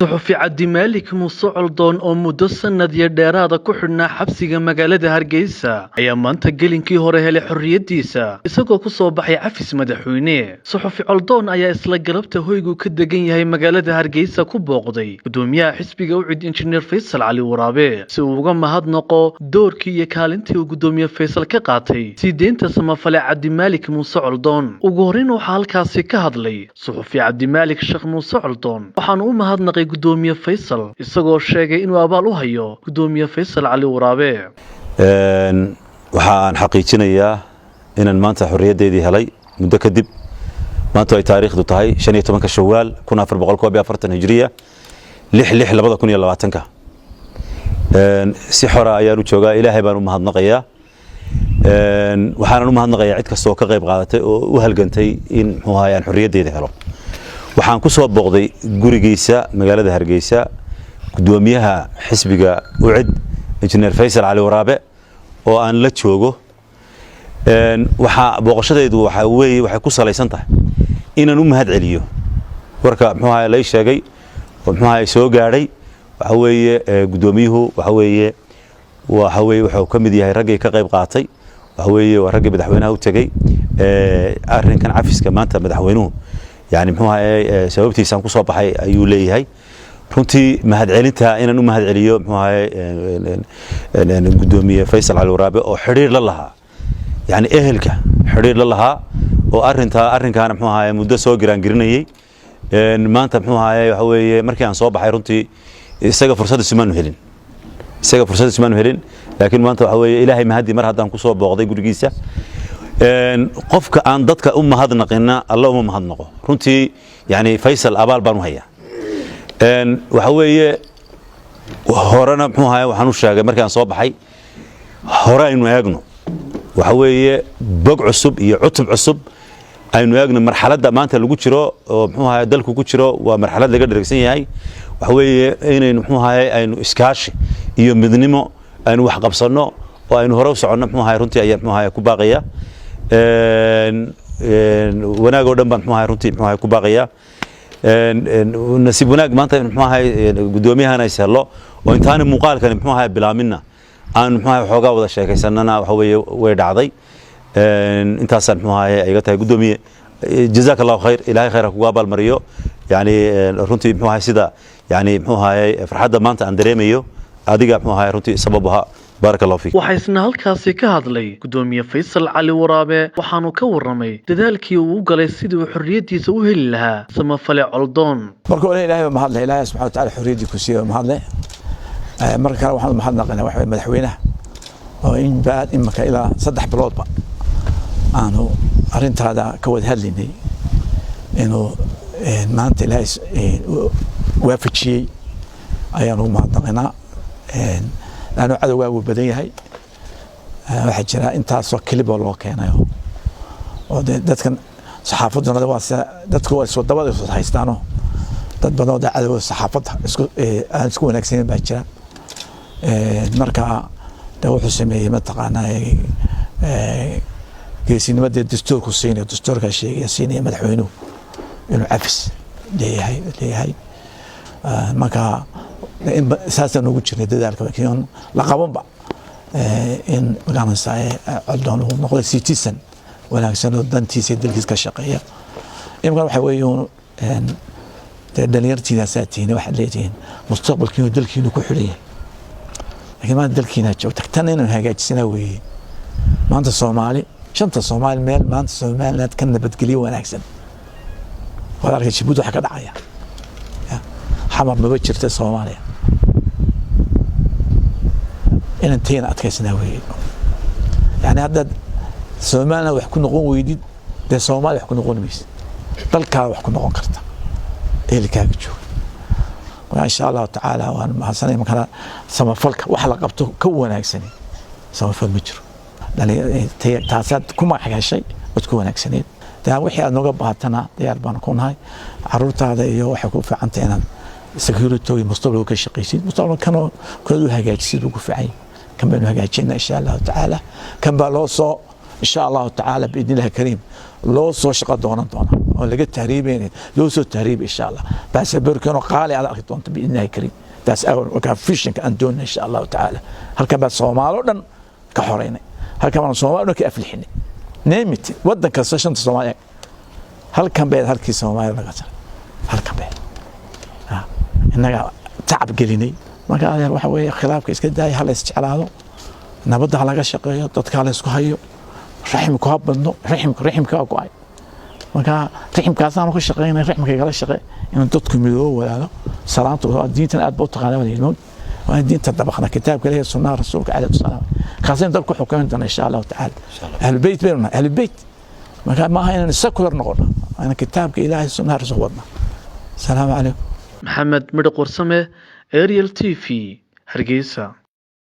صحفي عبد المالك موسى علدون oo muddo sanad iyo dheeraad ku xidhnaa xabsiga magaalada Hargeysa ayaa maanta gelinkii hore helay xorriyadiisa isagoo ku soo baxay cafis madaxweyne صحفي علدون ayaa isla galabta hoygu ka degan yahay magaalada Hargeysa ku booqday gudoomiyaha xisbiga u cid injineer Faysal Cali Waraabe si uu uga mahadnaqo doorkii iyo kaalintii uu gudoomiye Faysal ka qaatay sideenta samafale Cabdi Maalik Muuse Culdoon ugu horeyn waxa halkaasi ka hadlay صحفي Cabdi Maalik Sheekh Muuse Culdoon waxaan u mahadnaqay gudoomiye Faysal isagoo sheegay inuu abaal u hayo gudoomiye Faysal Cali Waraabe waxaan xaqiijinayaa inaan maanta xorriyadeedii helay muddo kadib maanta ay taariikhdu tahay 15 Shawaal 1442 Hijriya 6/6/2020 si xora ayaan u joogaa Ilaahay baan u mahadnaqayaa waxaan u mahadnaqayaa cid kasta oo ka qayb qaadatay oo u halgantay in muxuu ahaayaan xorriyadeedii helo waxaan ku soo booqday gurigiisa magaalada Hargeysa gudoomiyaha xisbiga u cid injineer Faysal Cali Waraabe oo aan la joogo waxa booqashadeedu waxay ku salaysan tahay inaan u mahad celiyo warka muxuu ahaay la sheegay oo muxuu ahaay soo gaaray waxa weeye gudoomiyuhu waxa weeye wuxuu ka mid yahay ragay ka qayb qaatay waxa weeye waa ragay madaxweynaha u tagay arrinkan cafiska maanta madaxweynuhu يعني محوها سببتي سان كوسو baxay ayuu leeyahay runtii mahad celinta inaan u mahad celiyo muxuu gudoomiye Faysal Cali Waraabe oo xiriir la lahaa yani ehelka xiriir la lahaa oo arrinkan muxuu muddo soo giraangirinayay maanta muxuu waxa weeye markii aan soo baxay runtii isaga fursad ismaan helin laakiin maanta waxa weeye Ilaahay mahadi mar haddaan ku soo booqday gurigiisa qofka aan dadka u mahadnaqina Allahumma mahadnaqo runtii yani Faysal abaal baan u hayaa waxa weeye horana muxuu ahaay waxaan u sheegay markii aan soo baxay hore aynu eegno waxa weeye bog cusub iyo cutub cusub aynu eegno marxaladda maanta lagu jiro oo muxuu ahaay dalku ku jiro waa marxalad laga dheregsan yahay waxa weeye inaynu muxuu ahaay aynu iskaashi iyo midnimo aynu wax qabsano oo aynu hore u socono muxuu ahaay runtii ayaa muxuu ahaay ku baaqaya wanaag oo dhan baan muxuu ahaay runtii muxuu ahaay ku baaqaya nasiib wanaag maanta muxuu ahaay gudoomiyahana ay sahlo oo intaan muuqaalkan muxuu ahaay bilaamina aan muxuu ahaay xoogaa wada sheekaysanana waxa weeye way dhacday intaas muxuu ahaay ayga tahay gudoomiye jazakallahu khayr ilaahay khayr kugu abaal mariyo yani runtii muxuu ahaay sida yani muxuu ahaay farxadda maanta aan dareemayo adiga muxuu ahaay runtii sababaha بارك الله فيك waxaysna halkaasi ka hadlay gudoomiye Faysal Cali Waraabe waxaanu ka waramay dadaalkii uu galay sidii uu xorriyadiisa u heli lahaa samafale Culdoon marka Ilaahay ma hadlay Ilaahay subhanahu wa ta'ala xorriyadii ku siiyay ma hadlay marka waxaan mahadnaqaynaa waxa madaxweynaha oo in baad imaka ilaa 3 biloodba aanu arintaada ka wada hadlaynay inuu maanta Ilaahay waafajiyay ayaanu mahadnaqaynaa أنا عدو أبو بديهاي واحد جرا أنت أصلا كلب والله كينايو وده كان صحافتنا ده واسع ده كوا الصوت ده بدو صوت هيستانو ده بدو ده عدو صحافتها اسكو نكسين بحجرا مركا ده وحسمي متقانا كيسين مد الدستور كسيني الدستور كشيء يسيني مدحوينو إنه عفس ليه هاي مركا إن أساساً نقول شيء ذلك لكن لقبهم بقى إن كان ساي علدون نقول سيتيسن ولا سنة دنتي سيد الجزء كشقية يمكن حويون إن دليرتي ناساتين واحد ليتين مستقبل كينو دل كينو كحولية لكن ما دل كينو جو تكتنين هاجات سنوي ما أنت الصومالي شنطة الصومال مال ما أنت الصومال لا تكن بتقلي ولا أحسن ولا رجع شبوده حكى دعاية حمر مبكر الصومالية إن انتين أتكسنا ويد يعني هذا سومالنا ويحكون نقول ويدي ده سومال يحكون نقول ميس طلقة ويحكون نقول كرتا إيه اللي كان يجوا وإن شاء الله تعالى وأنا مع سنة مكان سما فلك وحلقة بتو كون هيك سما فل مجر يعني تاسات كم حاجة شيء بتكون هيك سنة ده وحي أنا نجيب هاتنا ده أربعة نكون هاي عروض هذا يوحكوا في عنتنا سكيورتي مستقبل كشقيسين مستقبل كانوا كل هجاجسين وقفعين كم بينو هجاجين إن شاء الله تعالى كم بالوصو إن شاء الله تعالى بإذن الله الكريم لو سو شقة دونا ولقيت تهريبين لو سو تهريب إن شاء الله بس بركان وقالي على أخي بإذن الله الكريم تاس أول وكان فيشنك أندون إن شاء الله تعالى هل كان بس صومالو كحورين هل كان صومالو كأفلحين نيمت ودن كسشنت صومالي هل كان بيد هل كي صومالي لقصر هل كان بيد إنك تعب قليني ما قال يا وحوي خلافك إسكنداي هل استعلاله نبض على شقيه dadka la isku hayo raximku habadno raximka go'ay marka raximkaasaan ku shaqeynay raximka kala shaqey in dadku midoo walaalo salaantu diintan aad buu taqaanaa inuu waa diinta dabaqna kitaabka Ilaahay sunnah rasuulka alayhi salaam khaasan dadku xukumayna insha Allah ta'ala ahl bayt beerna ahl bayt marka ma aha inaan secular noqono ana kitaabka Ilaahay sunnah rasuulna salaamu alaykum maxamed midh qursame Ariel TV Hargeysa